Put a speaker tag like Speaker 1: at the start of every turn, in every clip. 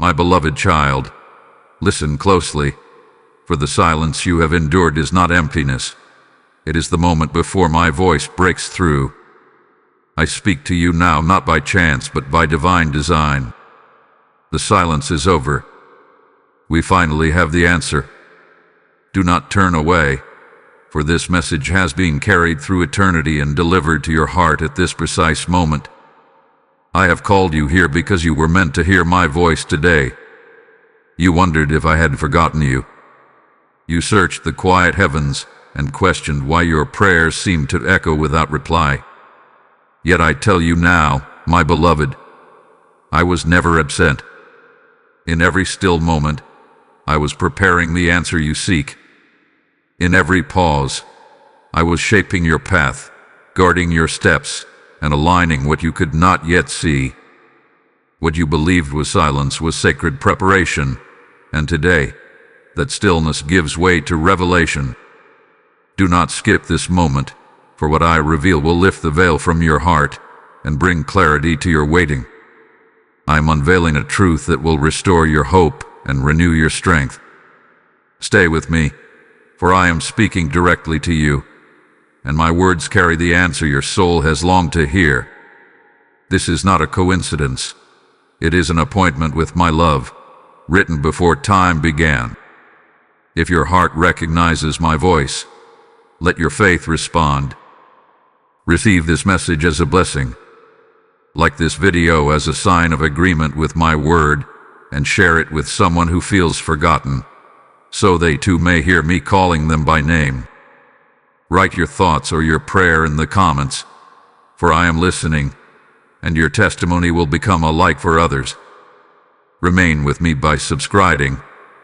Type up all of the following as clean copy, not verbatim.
Speaker 1: My beloved child, listen closely, for the silence you have endured is not emptiness. It is the moment before my voice breaks through. I speak to you now not by chance but by divine design. The silence is over. We finally have the answer. Do not turn away, for this message has been carried through eternity and delivered to your heart at this precise moment. I have called you here because you were meant to hear my voice today. You wondered if I had forgotten you. You searched the quiet heavens and questioned why your prayers seemed to echo without reply. Yet I tell you now, my beloved, I was never absent. In every still moment, I was preparing the answer you seek. In every pause, I was shaping your path, guarding your steps, and aligning what you could not yet see. What you believed was silence was sacred preparation, and today, that stillness gives way to revelation. Do not skip this moment, for what I reveal will lift the veil from your heart and bring clarity to your waiting. I am unveiling a truth that will restore your hope and renew your strength. Stay with me, for I am speaking directly to you, and my words carry the answer your soul has longed to hear. This is not a coincidence. It is an appointment with my love, written before time began. If your heart recognizes my voice, let your faith respond. Receive this message as a blessing. Like this video as a sign of agreement with my word, and share it with someone who feels forgotten, so they too may hear me calling them by name. Write your thoughts or your prayer in the comments, for I am listening, and your testimony will become a light for others. Remain with me by subscribing,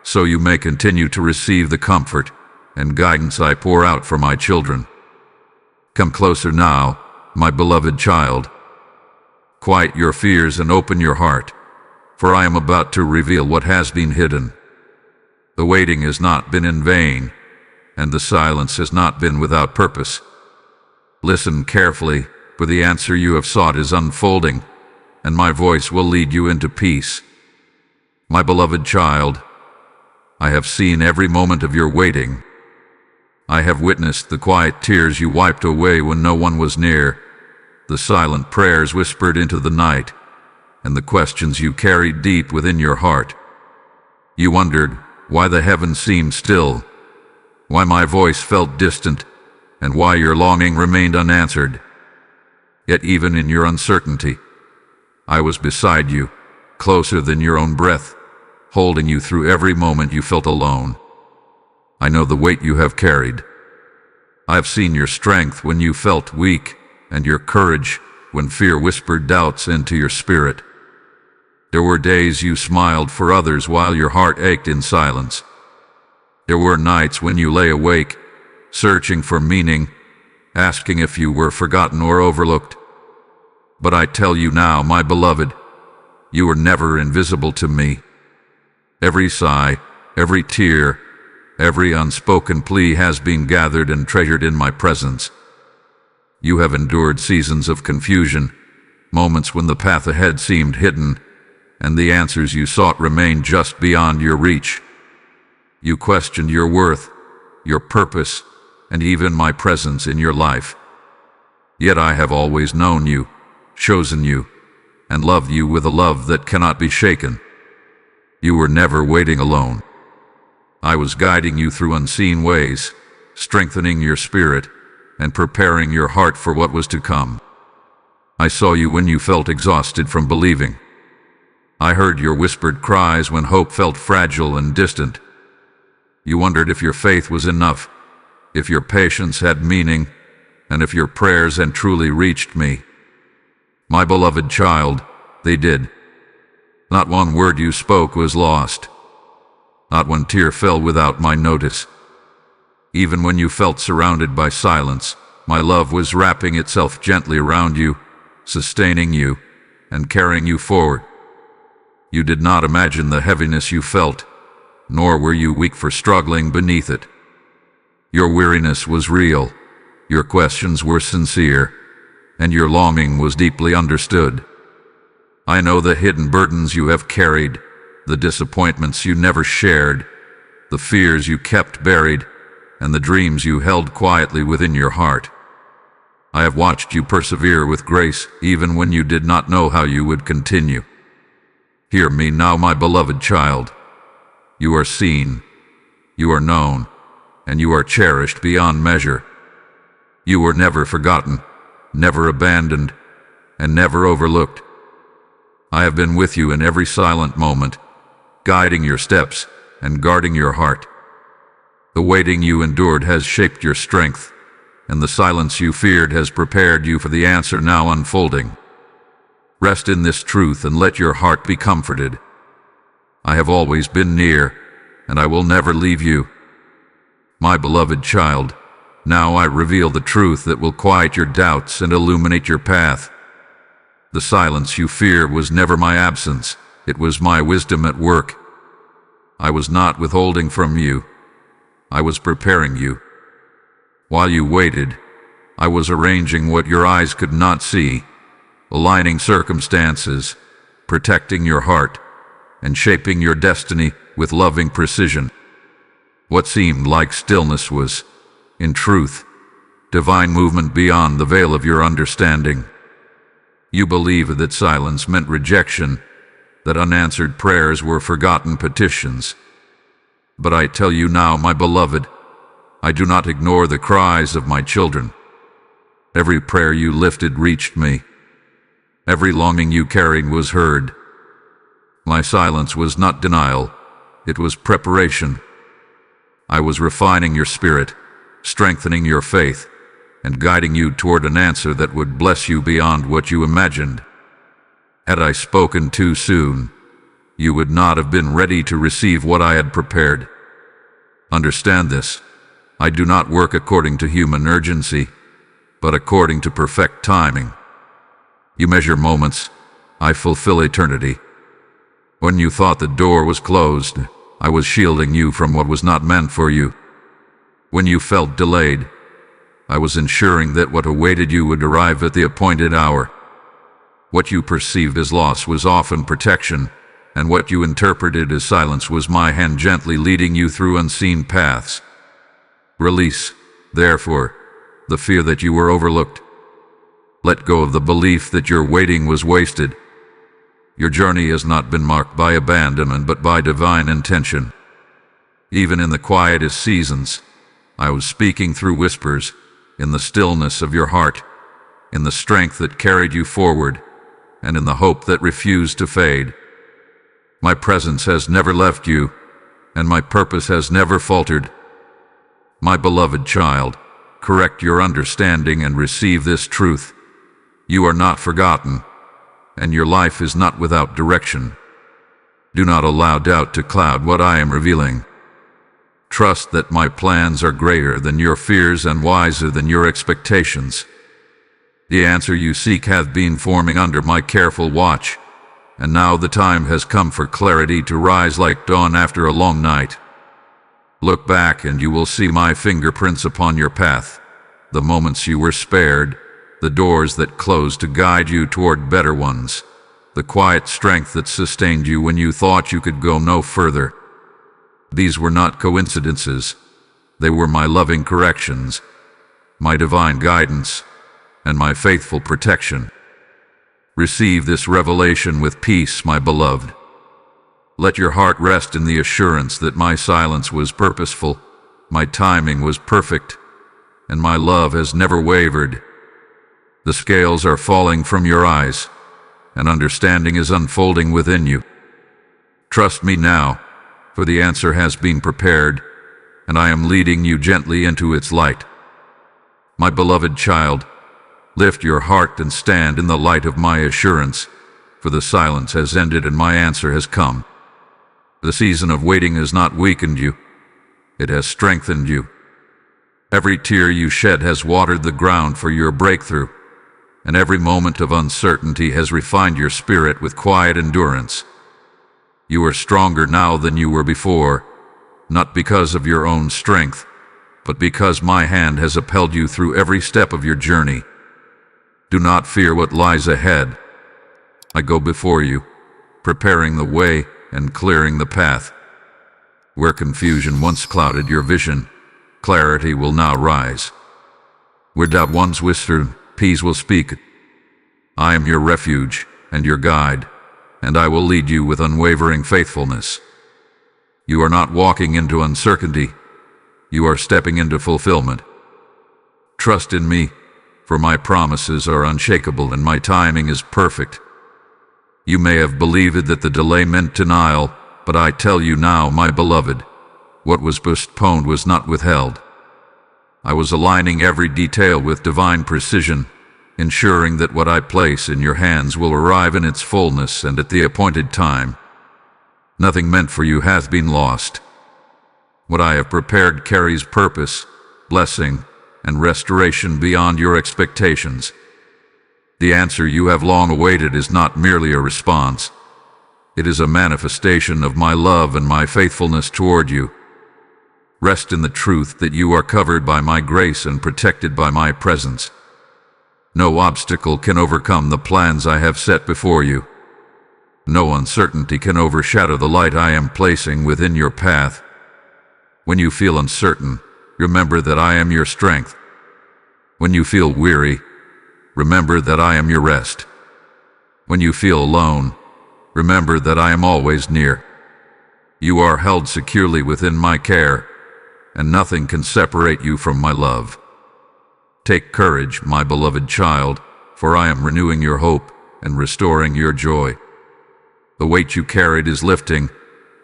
Speaker 1: so you may continue to receive the comfort and guidance I pour out for my children. Come closer now, my beloved child. Quiet your fears and open your heart, for I am about to reveal what has been hidden. The waiting has not been in vain, and the silence has not been without purpose. Listen carefully, for the answer you have sought is unfolding, and my voice will lead you into peace. My beloved child, I have seen every moment of your waiting. I have witnessed the quiet tears you wiped away when no one was near, the silent prayers whispered into the night, and the questions you carried deep within your heart. You wondered why the heavens seemed still, why my voice felt distant, and why your longing remained unanswered. Yet even in your uncertainty, I was beside you, closer than your own breath, holding you through every moment you felt alone. I know the weight you have carried. I have seen your strength when you felt weak, and your courage when fear whispered doubts into your spirit. There were days you smiled for others while your heart ached in silence. There were nights when you lay awake, searching for meaning, asking if you were forgotten or overlooked. But I tell you now, my beloved, you were never invisible to me. Every sigh, every tear, every unspoken plea has been gathered and treasured in my presence. You have endured seasons of confusion, moments when the path ahead seemed hidden, and the answers you sought remained just beyond your reach. You questioned your worth, your purpose, and even my presence in your life. Yet I have always known you, chosen you, and loved you with a love that cannot be shaken. You were never waiting alone. I was guiding you through unseen ways, strengthening your spirit, and preparing your heart for what was to come. I saw you when you felt exhausted from believing. I heard your whispered cries when hope felt fragile and distant. You wondered if your faith was enough, if your patience had meaning, and if your prayers had truly reached me. My beloved child, they did. Not one word you spoke was lost. Not one tear fell without my notice. Even when you felt surrounded by silence, my love was wrapping itself gently around you, sustaining you, and carrying you forward. You did not imagine the heaviness you felt, nor were you weak for struggling beneath it. Your weariness was real, your questions were sincere, and your longing was deeply understood. I know the hidden burdens you have carried, the disappointments you never shared, the fears you kept buried, and the dreams you held quietly within your heart. I have watched you persevere with grace even when you did not know how you would continue. Hear me now, my beloved child. You are seen, you are known, and you are cherished beyond measure. You were never forgotten, never abandoned, and never overlooked. I have been with you in every silent moment, guiding your steps and guarding your heart. The waiting you endured has shaped your strength, and the silence you feared has prepared you for the answer now unfolding. Rest in this truth and let your heart be comforted. I have always been near, and I will never leave you. My beloved child, now I reveal the truth that will quiet your doubts and illuminate your path. The silence you fear was never my absence, it was my wisdom at work. I was not withholding from you, I was preparing you. While you waited, I was arranging what your eyes could not see, aligning circumstances, protecting your heart, and shaping your destiny with loving precision. What seemed like stillness was, in truth, divine movement beyond the veil of your understanding. You believed that silence meant rejection, that unanswered prayers were forgotten petitions. But I tell you now, my beloved, I do not ignore the cries of my children. Every prayer you lifted reached me. Every longing you carried was heard. My silence was not denial, it was preparation. I was refining your spirit, strengthening your faith, and guiding you toward an answer that would bless you beyond what you imagined. Had I spoken too soon, you would not have been ready to receive what I had prepared. Understand this, I do not work according to human urgency, but according to perfect timing. You measure moments, I fulfill eternity. When you thought the door was closed, I was shielding you from what was not meant for you. When you felt delayed, I was ensuring that what awaited you would arrive at the appointed hour. What you perceived as loss was often protection, and what you interpreted as silence was my hand gently leading you through unseen paths. Release, therefore, the fear that you were overlooked. Let go of the belief that your waiting was wasted. Your journey has not been marked by abandonment but by divine intention. Even in the quietest seasons, I was speaking through whispers, in the stillness of your heart, in the strength that carried you forward, and in the hope that refused to fade. My presence has never left you, and my purpose has never faltered. My beloved child, correct your understanding and receive this truth. You are not forgotten, and your life is not without direction. Do not allow doubt to cloud what I am revealing. Trust that my plans are greater than your fears and wiser than your expectations. The answer you seek hath been forming under my careful watch, and now the time has come for clarity to rise like dawn after a long night. Look back and you will see my fingerprints upon your path, the moments you were spared, the doors that closed to guide you toward better ones, the quiet strength that sustained you when you thought you could go no further. These were not coincidences, they were my loving corrections, my divine guidance, and my faithful protection. Receive this revelation with peace, my beloved. Let your heart rest in the assurance that my silence was purposeful, my timing was perfect, and my love has never wavered. The scales are falling from your eyes, and understanding is unfolding within you. Trust me now, for the answer has been prepared, and I am leading you gently into its light. My beloved child, lift your heart and stand in the light of my assurance, for the silence has ended and my answer has come. The season of waiting has not weakened you, it has strengthened you. Every tear you shed has watered the ground for your breakthrough, and every moment of uncertainty has refined your spirit with quiet endurance. You are stronger now than you were before, not because of your own strength, but because my hand has upheld you through every step of your journey. Do not fear what lies ahead. I go before you, preparing the way and clearing the path. Where confusion once clouded your vision, clarity will now rise. Where doubt once whispered, peace will speak. I am your refuge and your guide, and I will lead you with unwavering faithfulness. You are not walking into uncertainty. You are stepping into fulfillment. Trust in me, for my promises are unshakable and my timing is perfect. You may have believed that the delay meant denial, but I tell you now, my beloved, what was postponed was not withheld. I was aligning every detail with divine precision, ensuring that what I place in your hands will arrive in its fullness and at the appointed time. Nothing meant for you hath been lost. What I have prepared carries purpose, blessing, and restoration beyond your expectations. The answer you have long awaited is not merely a response. It is a manifestation of my love and my faithfulness toward you. Rest in the truth that you are covered by my grace and protected by my presence. No obstacle can overcome the plans I have set before you. No uncertainty can overshadow the light I am placing within your path. When you feel uncertain, remember that I am your strength. When you feel weary, remember that I am your rest. When you feel alone, remember that I am always near. You are held securely within my care, and nothing can separate you from my love. Take courage, my beloved child, for I am renewing your hope and restoring your joy. The weight you carried is lifting,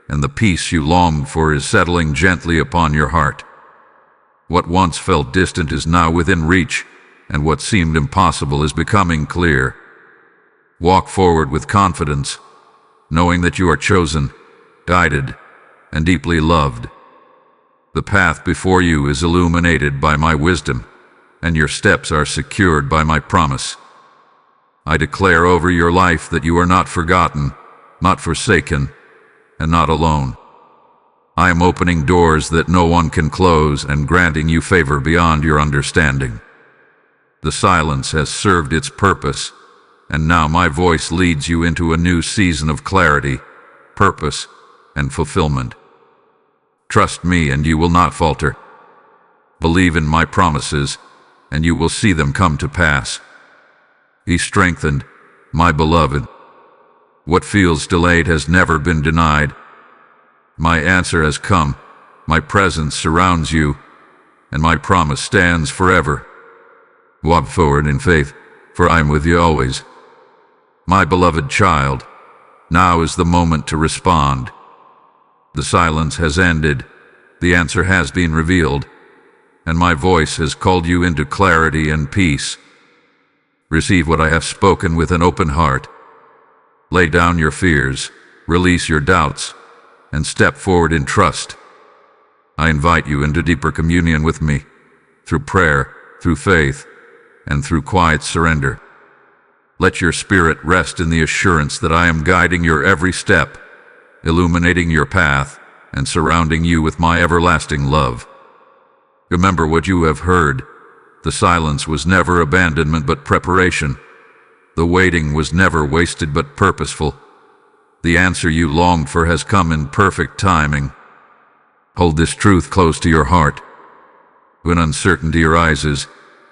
Speaker 1: and the peace you longed for is settling gently upon your heart. What once felt distant is now within reach, and what seemed impossible is becoming clear. Walk forward with confidence, knowing that you are chosen, guided, and deeply loved. The path before you is illuminated by my wisdom, and your steps are secured by my promise. I declare over your life that you are not forgotten, not forsaken, and not alone. I am opening doors that no one can close and granting you favor beyond your understanding. The silence has served its purpose, and now my voice leads you into a new season of clarity, purpose, and fulfillment. Trust me and you will not falter. Believe in my promises, and you will see them come to pass. Be strengthened, my beloved. What feels delayed has never been denied. My answer has come, my presence surrounds you, and my promise stands forever. Walk forward in faith, for I am with you always. My beloved child, now is the moment to respond. The silence has ended, the answer has been revealed, and my voice has called you into clarity and peace. Receive what I have spoken with an open heart. Lay down your fears, release your doubts, and step forward in trust. I invite you into deeper communion with me, through prayer, through faith, and through quiet surrender. Let your spirit rest in the assurance that I am guiding your every step, illuminating your path, and surrounding you with my everlasting love. Remember what you have heard. The silence was never abandonment but preparation. The waiting was never wasted but purposeful. The answer you longed for has come in perfect timing. Hold this truth close to your heart. When uncertainty arises,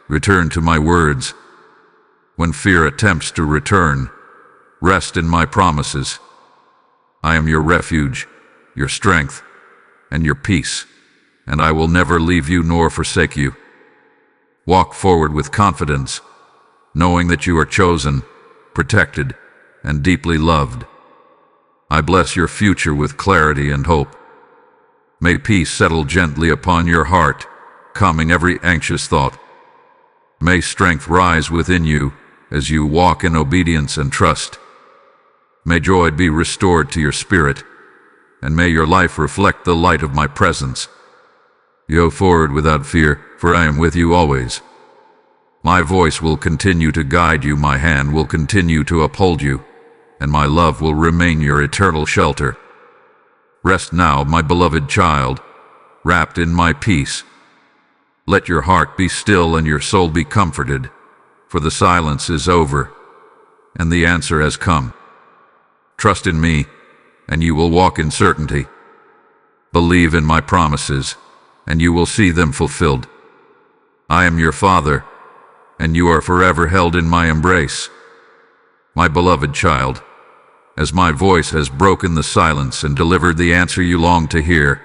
Speaker 1: return to my words. When fear attempts to return, rest in my promises. I am your refuge, your strength, and your peace, and I will never leave you nor forsake you. Walk forward with confidence, knowing that you are chosen, protected, and deeply loved. I bless your future with clarity and hope. May peace settle gently upon your heart, calming every anxious thought. May strength rise within you as you walk in obedience and trust. May joy be restored to your spirit, and may your life reflect the light of my presence. Go forward without fear, for I am with you always. My voice will continue to guide you, my hand will continue to uphold you, and my love will remain your eternal shelter. Rest now, my beloved child, wrapped in my peace. Let your heart be still and your soul be comforted, for the silence is over, and the answer has come. Trust in me, and you will walk in certainty. Believe in my promises, and you will see them fulfilled. I am your Father, and you are forever held in my embrace. My beloved child, as my voice has broken the silence and delivered the answer you long to hear,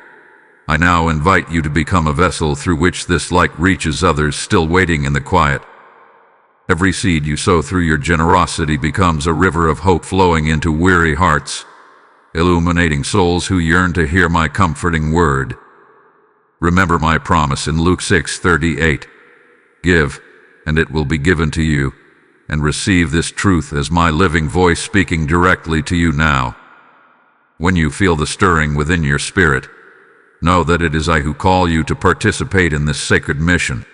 Speaker 1: I now invite you to become a vessel through which this light reaches others still waiting in the quiet. Every seed you sow through your generosity becomes a river of hope flowing into weary hearts, illuminating souls who yearn to hear my comforting word. Remember my promise in Luke 6:38. Give, and it will be given to you, and receive this truth as my living voice speaking directly to you now. When you feel the stirring within your spirit, know that it is I who call you to participate in this sacred mission.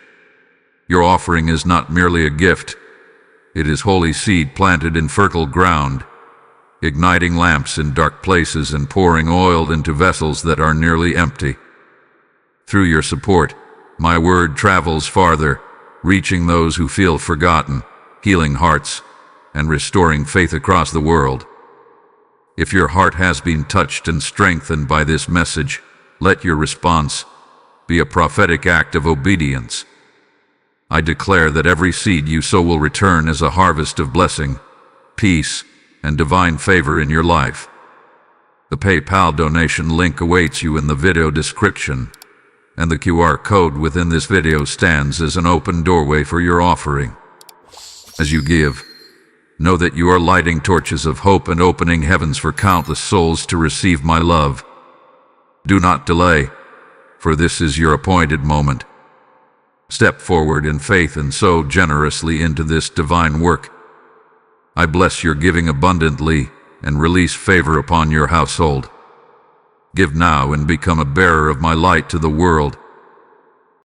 Speaker 1: Your offering is not merely a gift. It is holy seed planted in fertile ground, igniting lamps in dark places and pouring oil into vessels that are nearly empty. Through your support, my word travels farther, reaching those who feel forgotten, healing hearts, and restoring faith across the world. If your heart has been touched and strengthened by this message, let your response be a prophetic act of obedience. I declare that every seed you sow will return as a harvest of blessing, peace, and divine favor in your life. The PayPal donation link awaits you in the video description, and the QR code within this video stands as an open doorway for your offering. As you give, know that you are lighting torches of hope and opening heavens for countless souls to receive my love. Do not delay, for this is your appointed moment. Step forward in faith and sow generously into this divine work. I bless your giving abundantly and release favor upon your household. Give now and become a bearer of my light to the world.